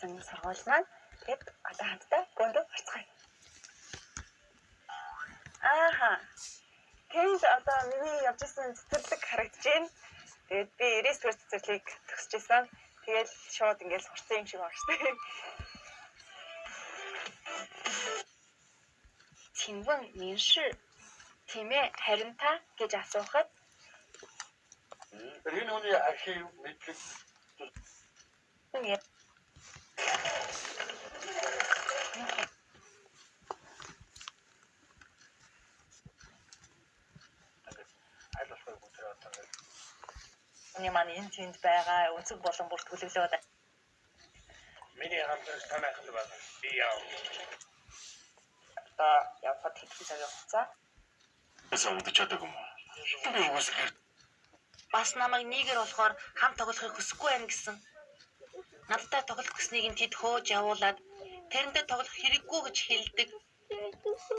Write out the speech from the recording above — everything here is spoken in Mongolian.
байсан сургууль маань. Тэгээд одоо хамтдаа бөндөө орцгоё. Ааха. Тэнд одоо миний явж исэн цэцэрлэг харагдаж байна. Тэгээд би 90 дугаар цэцэрлэгийг төгсөж исэн. Тэгээд шууд ингээл сурсан юм шиг байна шүү дээ. Чинвэн минши тийм ээ харин та гэж асуухад Энэ хүний архив мэдлэг Миний маань энэ тэнд байгаа өнцөг болон бүр төлөвлөө байна. миний хамт танайхан байгаа. Би яа. Одоо явахад хэдхэн цаг явцгаа? Савд чаддаг юм уу? Би үгүй. Бас намайг нийгэр болохоор хамт тоглохыг хүсэхгүй байна гэсэн. Надтай тоглох гэснийг нь тэд хөөж явуулаад тэрэндээ тоглох хэрэггүй гэж хэлдэг.